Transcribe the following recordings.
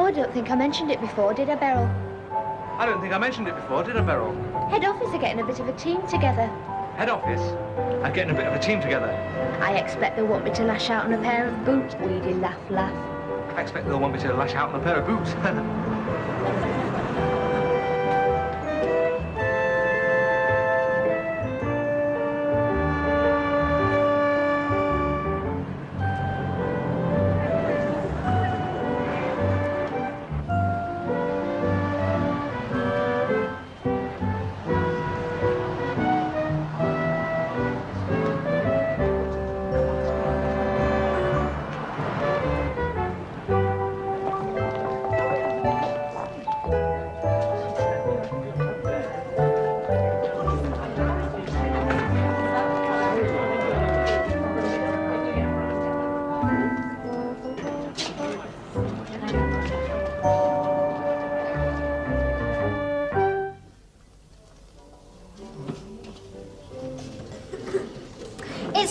I don't think I mentioned it before, did I, Beryl? I don't think I mentioned it before, did I, Beryl? Head office are getting a bit of a team together. Head office are getting a bit of a team together. I expect they'll want me to lash out on a pair of boots. Weedy laugh, laugh. I expect they'll want me to lash out on a pair of boots.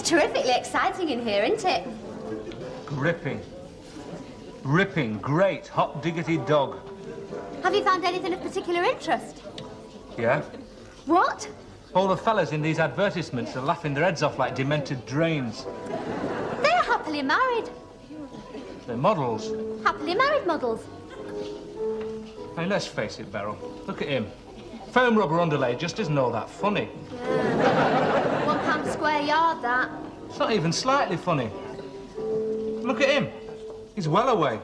Terrifically exciting in here, isn't it? Gripping. Ripping, great, hot diggity dog. Have you found anything of particular interest? Yeah. What? All the fellas in these advertisements are laughing their heads off like demented drains. They're happily married. They're models. Happily married models. Hey, let's face it, Beryl. Look at him. Foam rubber underlay just isn't all that funny. Yeah. £1 a square yard, that. It's not even slightly funny. Look at him. He's well away.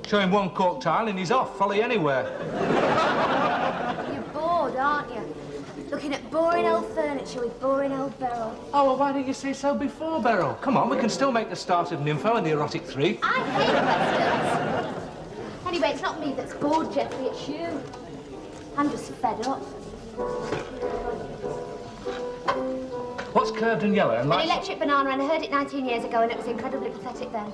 Show him one cork tile and he's off. Follow you anywhere. You're bored, aren't you? Looking at boring old furniture with boring old Beryl. Oh, well, why didn't you say so before, Beryl? Come on, we can still make the start of Nympho and the Erotic 3. I hate westerns. Anyway, it's not me that's bored, Geoffrey, it's you. I'm just fed up. What's curved and yellow and like... An electric banana, and I heard it 19 years ago, and it was incredibly pathetic then.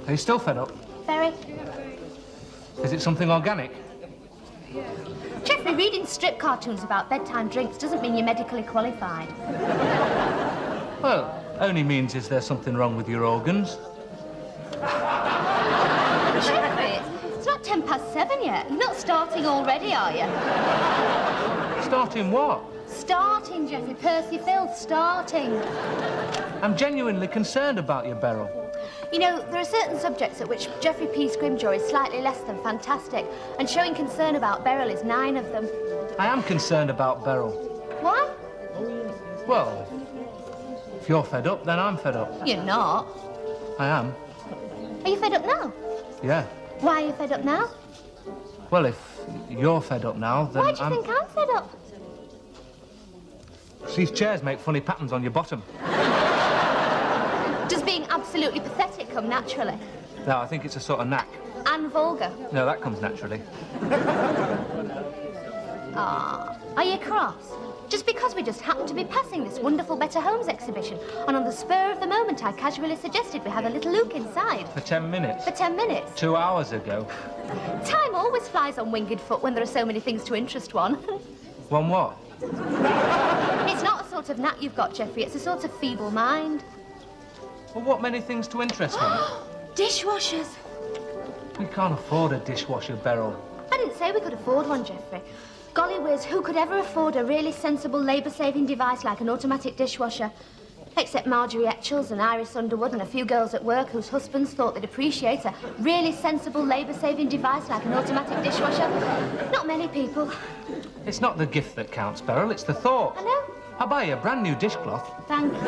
Are you still fed up? Very. Is it something organic? Geoffrey, reading strip cartoons about bedtime drinks doesn't mean you're medically qualified. Well, only means is there something wrong with your organs? Geoffrey, it's not 7:10 yet. You're not starting already, are you? Starting what? Starting, Geoffrey. Percy Phil, starting. I'm genuinely concerned about you, Beryl. You know, there are certain subjects at which Geoffrey P. Scrimgeour is slightly less than fantastic, and showing concern about Beryl is 9 of them. I am concerned about Beryl. Why? Well, if you're fed up, then I'm fed up. You're not. I am. Are you fed up now? Yeah. Why are you fed up now? Well, if you're fed up now, then Why do you think I'm fed up? These chairs make funny patterns on your bottom. Does being absolutely pathetic come naturally? No, I think it's a sort of knack. And vulgar? No, that comes naturally. Ah, are you cross? Just because we just happened to be passing this wonderful Better Homes exhibition, and on the spur of the moment I casually suggested we have a little look inside. For 10 minutes? For 10 minutes? 2 hours ago. Time always flies on winged foot when there are so many things to interest one. One what? It's not a sort of knack you've got, Geoffrey, it's a sort of feeble mind. Well, what many things to interest one? Dishwashers. We can't afford a dishwasher, Beryl. I didn't say we could afford one, Geoffrey. Golly whiz, who could ever afford a really sensible, labour-saving device like an automatic dishwasher? Except Marjorie Etchells and Iris Underwood and a few girls at work whose husbands thought they'd appreciate a really sensible, labour-saving device like an automatic dishwasher. Not many people. It's not the gift that counts, Beryl, it's the thought. I know. I'll buy you a brand new dishcloth. Thank you.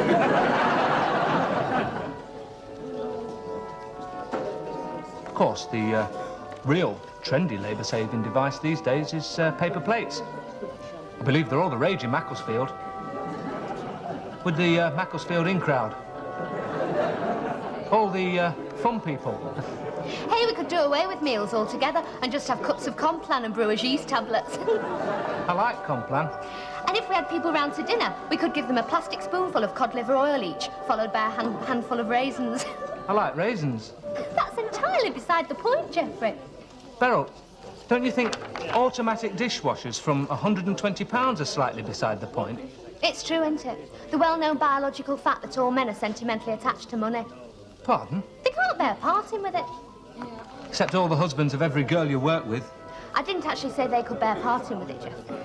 Of course, the real trendy labour-saving device these days is paper plates. I believe they're all the rage in Macclesfield. With the Macclesfield in crowd. All the fun people. Hey, we could do away with meals altogether and just have cups of Complan and Brewer's yeast tablets. I like Complan. And if we had people round to dinner, we could give them a plastic spoonful of cod liver oil each, followed by a handful of raisins. I like raisins. That's entirely beside the point, Geoffrey. Beryl, don't you think automatic dishwashers from £120 are slightly beside the point? It's true, isn't it? The well-known biological fact that all men are sentimentally attached to money. Pardon? They can't bear parting with it. Except all the husbands of every girl you work with. I didn't actually say they could bear parting with it, Geoffrey.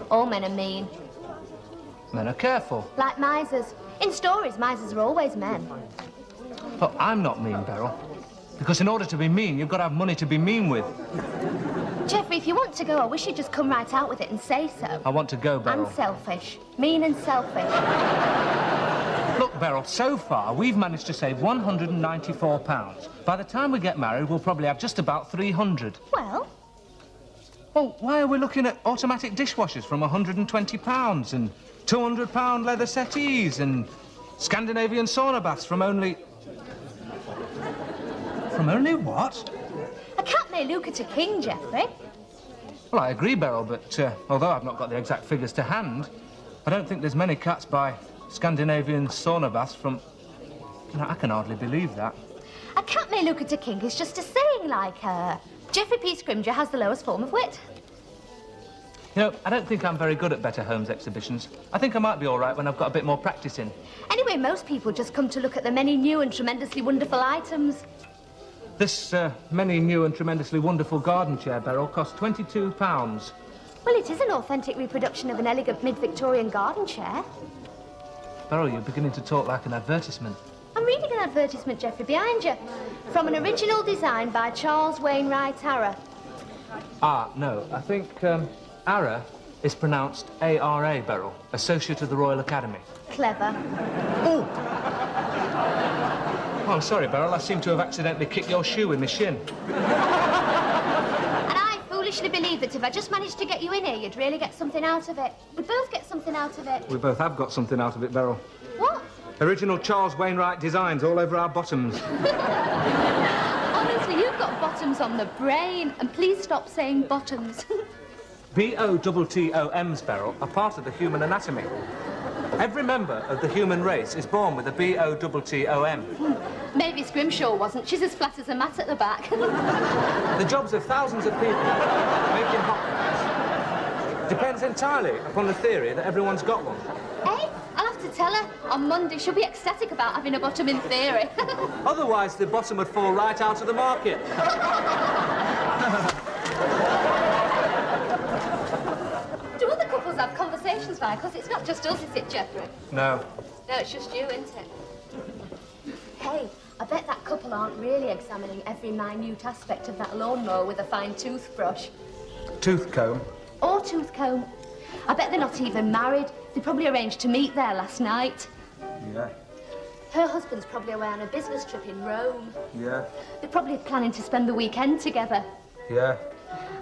All men are mean. Men are careful. Like misers. In stories, misers are always men. But I'm not mean, Beryl. Because in order to be mean, you've got to have money to be mean with. Geoffrey, if you want to go, I wish you'd just come right out with it and say so. I want to go, Beryl. I'm selfish. Mean and selfish. Look, Beryl, so far, we've managed to save £194. By the time we get married, we'll probably have just about 300. Well? Well, why are we looking at automatic dishwashers from £120 and £200 leather settees and Scandinavian sauna baths from only... From only what? A cat may look at a king, Geoffrey. Well, I agree, Beryl, but although I've not got the exact figures to hand, I don't think there's many cats buy Scandinavian sauna baths from... No, I can hardly believe that. A cat may look at a king is just a saying like Geoffrey P. Scrimger has the lowest form of wit. You know, I don't think I'm very good at Better Homes exhibitions. I think I might be all right when I've got a bit more practice in. Anyway, most people just come to look at the many new and tremendously wonderful items. This many new and tremendously wonderful garden chair, Beryl, cost £22. Well, it is an authentic reproduction of an elegant mid-Victorian garden chair. Beryl, you're beginning to talk like an advertisement. I'm reading an advertisement, Geoffrey, behind you. From an original design by Charles Wainwright Arra. Ah, no, I think Arra is pronounced A-R-A, Beryl, Associate of the Royal Academy. Clever. Oh! Oh, I'm sorry, Beryl, I seem to have accidentally kicked your shoe with my shin. And I foolishly believe that if I just managed to get you in here, you'd really get something out of it. We'd both get something out of it. We both have got something out of it, Beryl. What? Original Charles Wainwright designs all over our bottoms. Honestly, you've got bottoms on the brain. And please stop saying bottoms. B-O-T-T-O-M's, Beryl, are part of the human anatomy. Every member of the human race is born with a B-O-T-T-O-M. Maybe Scrimshaw wasn't. She's as flat as a mat at the back. The jobs of thousands of people making hot bags depends entirely upon the theory that everyone's got one. Hey, I'll have to tell her. On Monday, she'll be ecstatic about having a bottom in theory. Otherwise, the bottom would fall right out of the market. Do other couples have conversations, Vi? Because it's not just us, is it, Geoffrey? No. No, it's just you, isn't it? Hey, I bet that couple aren't really examining every minute aspect of that lawnmower with a fine toothbrush. Tooth comb? Or tooth comb. I bet they're not even married. They probably arranged to meet there last night. Yeah. Her husband's probably away on a business trip in Rome. Yeah. They're probably planning to spend the weekend together. Yeah.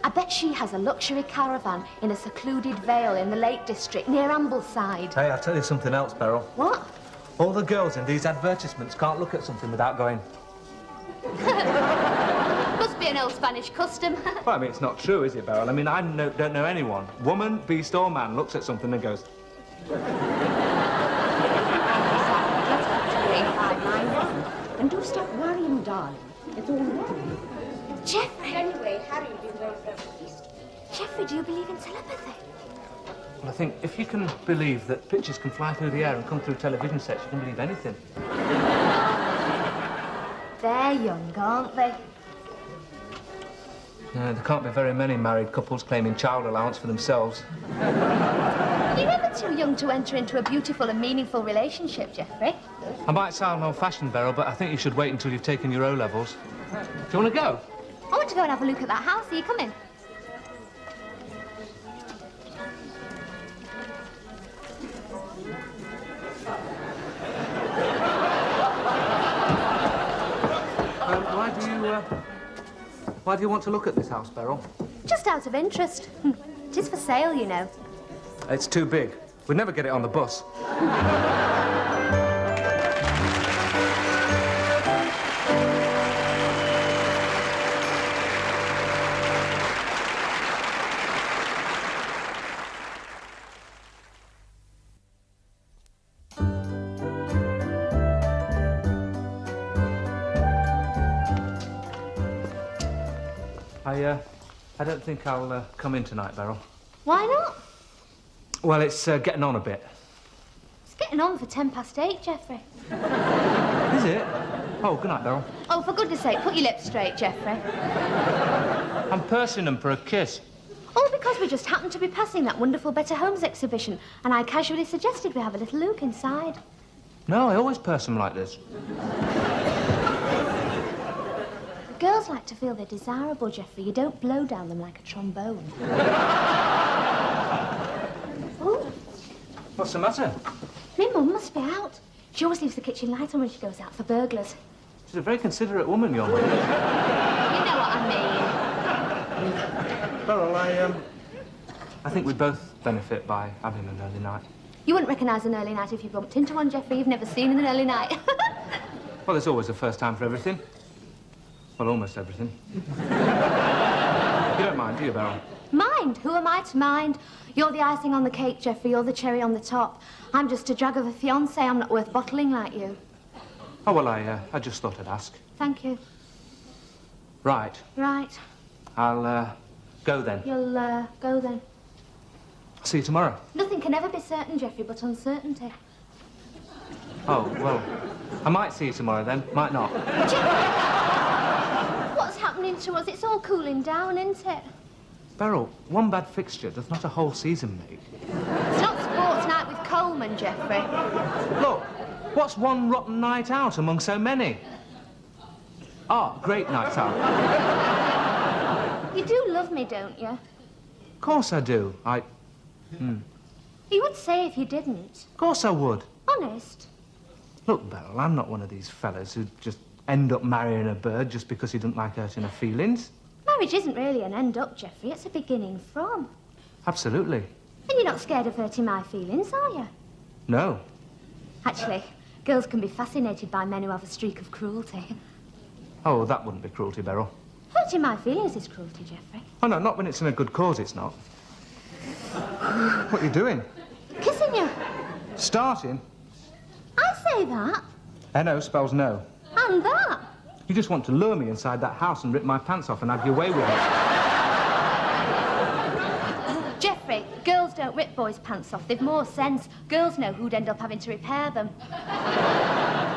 I bet she has a luxury caravan in a secluded vale in the Lake District near Ambleside. Hey, I'll tell you something else, Beryl. What? All the girls in these advertisements can't look at something without going... Must be an old Spanish custom. Well, I mean, it's not true, is it, Beryl? I mean, I don't know anyone, woman, beast or man, looks at something and goes... And do stop worrying, darling. It's all right. Geoffrey! Anyway, Harry will be very pleased. Geoffrey, do you believe in telepathy? Well, I think if you can believe that pictures can fly through the air and come through television sets, you can believe anything. They're young, aren't they? There can't be very many married couples claiming child allowance for themselves. You're never too young to enter into a beautiful and meaningful relationship, Geoffrey. I might sound old-fashioned, Beryl, but I think you should wait until you've taken your O-levels. Do you want to go? I want to go and have a look at that house. Are you coming? Why do you want to look at this house, Beryl? Just out of interest. It is for sale, you know. It's too big. We'd never get it on the bus. I don't think I'll come in tonight, Beryl. Why not? Well, it's getting on a bit. It's getting on for 8:10, Geoffrey. Is it? Oh, good night, Beryl. Oh, for goodness sake, put your lips straight, Geoffrey. I'm pursing them for a kiss. All because we just happened to be passing that wonderful Better Homes exhibition, and I casually suggested we have a little look inside. No, I always purse them like this. Girls like to feel they're desirable, Geoffrey. You don't blow down them like a trombone. Oh, What's the matter? my mum must be out. She always leaves the kitchen light on when she goes out for burglars. She's a very considerate woman, your mum. You know what I mean. Beryl, I think we both benefit by having an early night. You wouldn't recognise an early night if you bumped into one, Geoffrey. You've never seen an early night. Well, there's always a first time for everything. Well, almost everything. You don't mind, do you, Beryl? Mind? Who am I to mind? You're the icing on the cake, Geoffrey. You're the cherry on the top. I'm just a drag of a fiancé. I'm not worth bottling like you. Oh, well, I just thought I'd ask. Thank you. Right. Right. I'll, go then. You'll, go then. See you tomorrow. Nothing can ever be certain, Geoffrey, but uncertainty. Oh, well, I might see you tomorrow then, might not. What's happening to us? It's all cooling down, isn't it? Beryl, one bad fixture does not a whole season make. It's not sports night with Coleman, Geoffrey. Look, what's one rotten night out among so many? Ah, great nights out. You do love me, don't you? Of course I do. You would say if you didn't. Of course I would. Honest. Look, Beryl, I'm not one of these fellas who just end up marrying a bird just because he doesn't like hurting her feelings. Marriage isn't really an end up, Geoffrey. It's a beginning from. Absolutely. And you're not scared of hurting my feelings, are you? No. Actually, girls can be fascinated by men who have a streak of cruelty. Oh, that wouldn't be cruelty, Beryl. Hurting my feelings is cruelty, Geoffrey. Oh, no, not when it's in a good cause, it's not. What are you doing? Kissing you. Starting? I say that. N-O spells no. And that. You just want to lure me inside that house and rip my pants off and have your way with it. Geoffrey, girls don't rip boys' pants off. They've more sense. Girls know who'd end up having to repair them.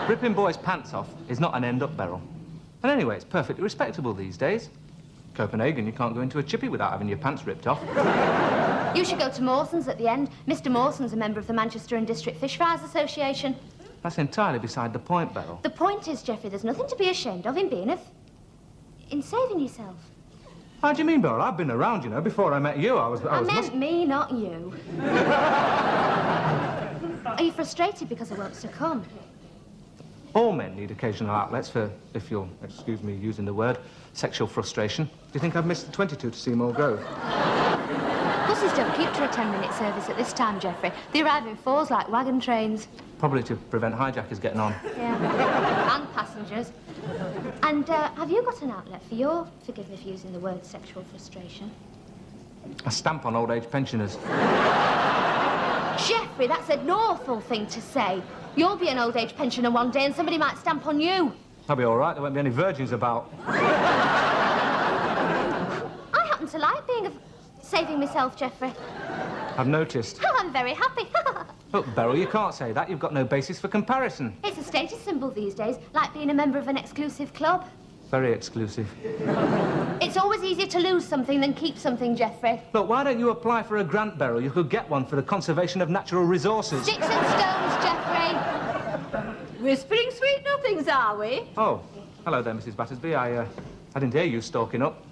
Ripping boys' pants off is not an end-up, Beryl. And anyway, it's perfectly respectable these days. Copenhagen, you can't go into a chippy without having your pants ripped off. You should go to Mawson's at the end. Mr. Mawson's a member of the Manchester and District Fish Fries Association. That's entirely beside the point, Beryl. The point is, Geoffrey, there's nothing to be ashamed of in being in saving yourself. How do you mean, Beryl? I've been around, you know. Before I met you, I was meant me, not you. Are you frustrated because I won't succumb? All men need occasional outlets for, if you'll excuse me using the word, sexual frustration. Do you think I've missed the 22 to Seymour Grove? Buses don't keep to a 10-minute service at this time, Geoffrey. They arrive in fours like wagon trains. Probably to prevent hijackers getting on. Yeah, and passengers. And have you got an outlet for your, forgive me for using the word, sexual frustration? A stamp on old age pensioners. Geoffrey, that's an awful thing to say. You'll be an old age pensioner one day and somebody might stamp on you. I'll be all right. There won't be any virgins about. I happen to like saving myself, Geoffrey. I've noticed. I'm very happy. Look, Beryl, you can't say that. You've got no basis for comparison. It's a status symbol these days, like being a member of an exclusive club. Very exclusive. It's always easier to lose something than keep something, Geoffrey. Look, why don't you apply for a grant, Beryl? You could get one for the conservation of natural resources. Sticks and stones, Geoffrey. Whispering sweet nothings, are we? Oh, hello there, Mrs. Battersby. I didn't hear you stalking up.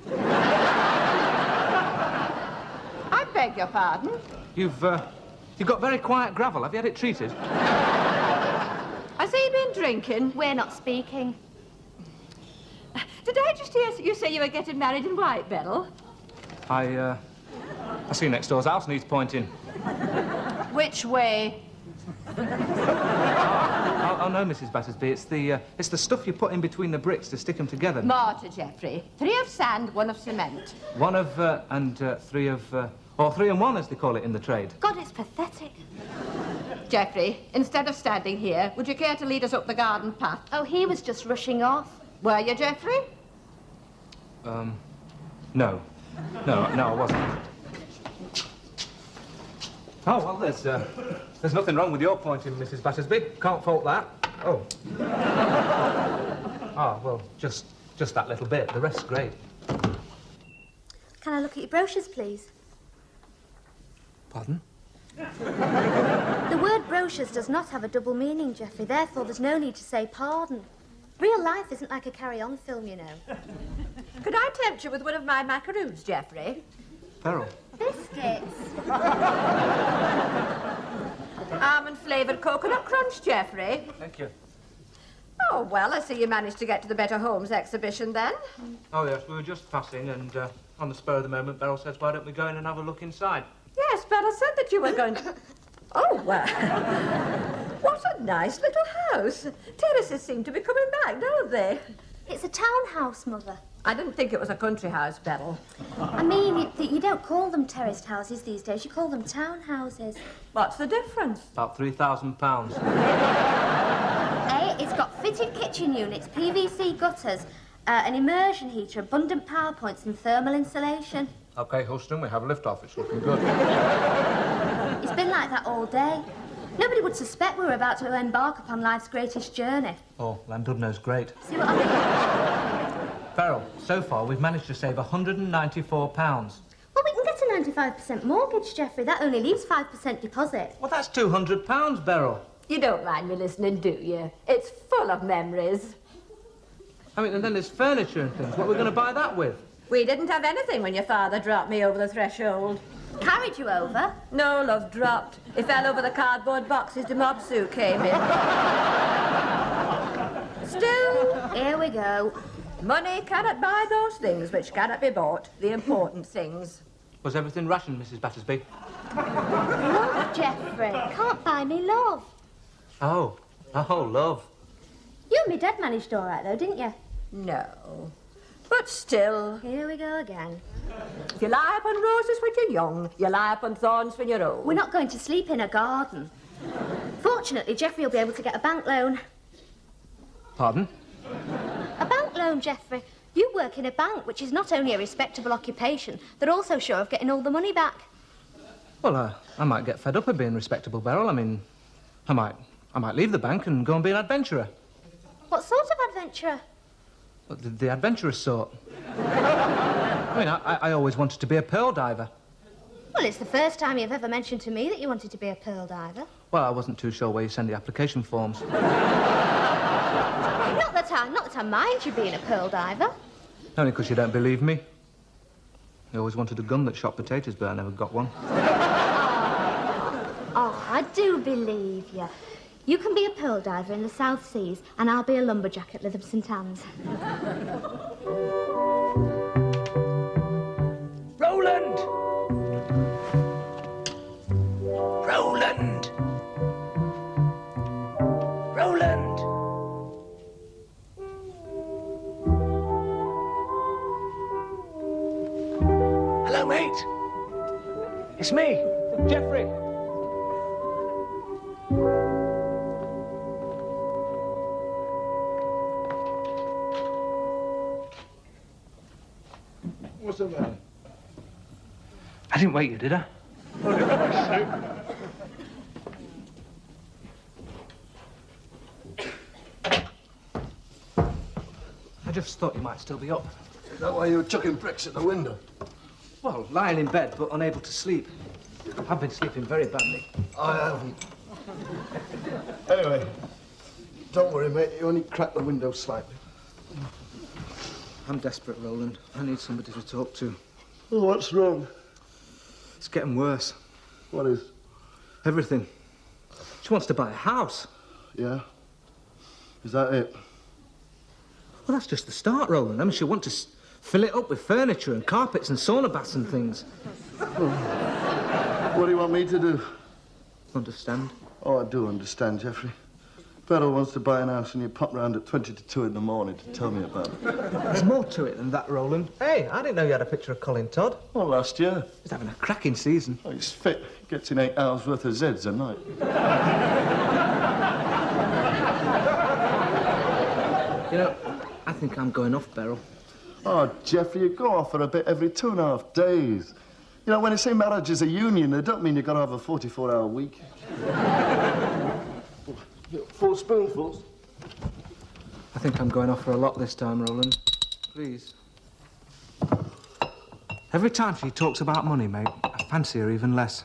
I beg your pardon? You've got very quiet gravel. Have you had it treated? Has he been drinking? We're not speaking. Did I just hear you say you were getting married in White, Beryl? I see next door's house needs pointing. Which way? Oh, no, Mrs. Battersby. It's the stuff you put in between the bricks to stick them together. Mortar, Geoffrey. 3 of sand, 1 of cement. 1 of, and 3 of, or 3 and 1, as they call it in the trade. God, it's pathetic. Geoffrey, instead of standing here, would you care to lead us up the garden path? Oh, he was just rushing off. Were you, Geoffrey? No. No, I wasn't. Oh, well, there's nothing wrong with your pointing, Mrs. Battersby. Can't fault that. Oh. Ah, well, just that little bit. The rest's great. Can I look at your brochures, please? Pardon? The word brochures does not have a double meaning, Geoffrey. Therefore, there's no need to say pardon. Real life isn't like a carry-on film, you know. Could I tempt you with one of my macaroons, Geoffrey? Beryl. Biscuits. Almond-flavoured coconut crunch, Geoffrey. Thank you. Oh, well, I see you managed to get to the Better Homes exhibition then. Oh, yes, we were just passing, and on the spur of the moment, Beryl says, why don't we go in and have a look inside? Yes, Bella said that you were going to... Oh, well. What a nice little house. Terraces seem to be coming back, don't they? It's a townhouse, Mother. I didn't think it was a country house, Beryl. I mean, you don't call them terraced houses these days. You call them townhouses. What's the difference? About £3,000. It's got fitted kitchen units, PVC gutters, an immersion heater, abundant power points and thermal insulation. OK, Huston, we have a lift off. It's looking good. It's been like that all day. Nobody would suspect we were about to embark upon life's greatest journey. Oh, Landudno's great. See what I mean? Beryl, so far we've managed to save £194. Well, we can get a 95% mortgage, Geoffrey. That only leaves 5% deposit. Well, that's £200, Beryl. You don't mind me listening, do you? It's full of memories. I mean, and then there's furniture and things. What are we going to buy that with? We didn't have anything when your father dropped me over the threshold. Carried you over? No, love, dropped. He fell over the cardboard boxes the mob suit came in. Still, Here we go. money cannot buy those things which cannot be bought, the important things. Was everything rationed, Mrs. Battersby? Love, Geoffrey. Can't buy me love. Oh, love. You and me dad managed all right, though, didn't you? No. But still, Here we go again. if you lie upon roses when you're young, you lie upon thorns when you're old. We're not going to sleep in a garden. Fortunately, Geoffrey will be able to get a bank loan. Pardon? A bank loan, Geoffrey. You work in a bank, which is not only a respectable occupation, they're also sure of getting all the money back. Well, I might get fed up of being respectable, Beryl. I mean, I might leave the bank and go and be an adventurer. What sort of adventurer? Well, the adventurous sort. I mean, I always wanted to be a pearl diver. Well, it's the first time you've ever mentioned to me that you wanted to be a pearl diver. Well, I wasn't too sure where you send the application forms. Not that I mind you being a pearl diver. Only because you don't believe me. I always wanted a gun that shot potatoes, but I never got one. Oh, I do believe you. You can be a pearl diver in the South Seas, and I'll be a lumberjack at Lytham St Anne's. Roland! Roland! Roland! Hello, mate. It's me, Geoffrey. What's the matter? I didn't wake you, did I? I just thought you might still be up. Is that why you were chucking bricks at the window? Well, lying in bed, but unable to sleep. I've been sleeping very badly. I haven't. Anyway, don't worry, mate. You only cracked the window slightly. I'm desperate, Roland. I need somebody to talk to. Well, what's wrong? It's getting worse. What is? Everything. She wants to buy a house. Yeah? Is that it? Well, that's just the start, Roland. I mean, she'll want to fill it up with furniture and carpets and sauna baths and things. What do you want me to do? Understand? Oh, I do understand, Geoffrey. Beryl wants to buy an house and you pop round at 20 to 2 in the morning to tell me about it. There's more to it than that, Roland. Hey, I didn't know you had a picture of Colin Todd. Well, last year. He's having a cracking season. Oh, he's fit. He gets in 8 hours worth of Zeds a night. You know, I think I'm going off, Beryl. Oh, Geoffrey, you go off for a bit every 2.5 days. You know, when they say marriage is a union, they don't mean you've got to have a 44-hour week. 4 spoonfuls? I think I'm going off for a lot this time, Roland. Please. Every time she talks about money, mate, I fancy her even less.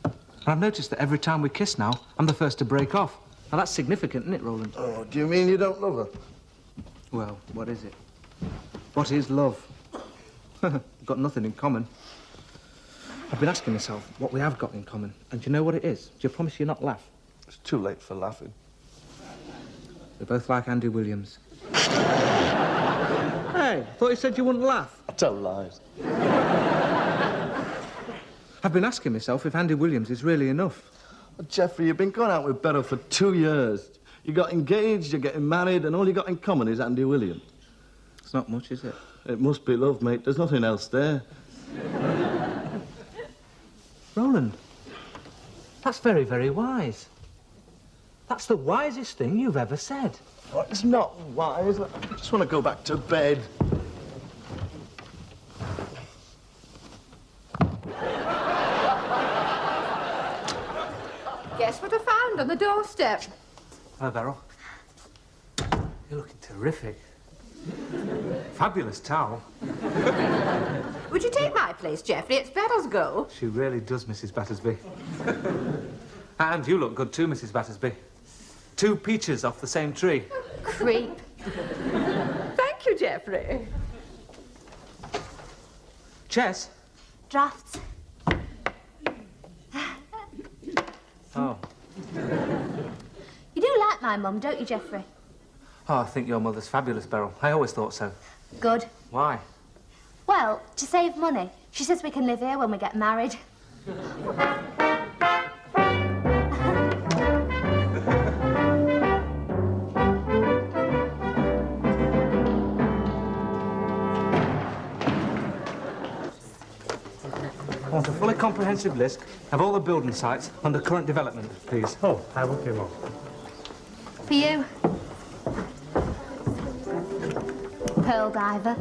And I've noticed that every time we kiss now, I'm the first to break off. Now, that's significant, isn't it, Roland? Oh, do you mean you don't love her? Well, what is it? What is love? We've got nothing in common. I've been asking myself what we have got in common. And do you know what it is? Do you promise you'll not laugh? It's too late for laughing. We both like Andy Williams. Hey, I thought you said you wouldn't laugh. I tell lies. I've been asking myself if Andy Williams is really enough. Geoffrey, you've been going out with Beryl for 2 years. You got engaged, you're getting married, and all you got in common is Andy Williams. It's not much, is it? It must be love, mate. There's nothing else there. Roland, that's very, very wise. That's the wisest thing you've ever said. Oh, it's not wise. I just want to go back to bed. Guess what I found on the doorstep? Hello, Beryl. You're looking terrific. Fabulous towel. Would you take my place, Geoffrey? It's Beryl's go. She really does, Mrs. Battersby. And you look good too, Mrs. Battersby. 2 peaches off the same tree. Creep. Thank you, Geoffrey. Chess? Drafts. Oh. You do like my mum, don't you, Geoffrey? Oh, I think your mother's fabulous, Beryl. I always thought so. Good. Why? Well, to save money. She says we can live here when we get married. I want a fully comprehensive list of all the building sites under current development, please. Oh, I will come on. For you. Pearl diver.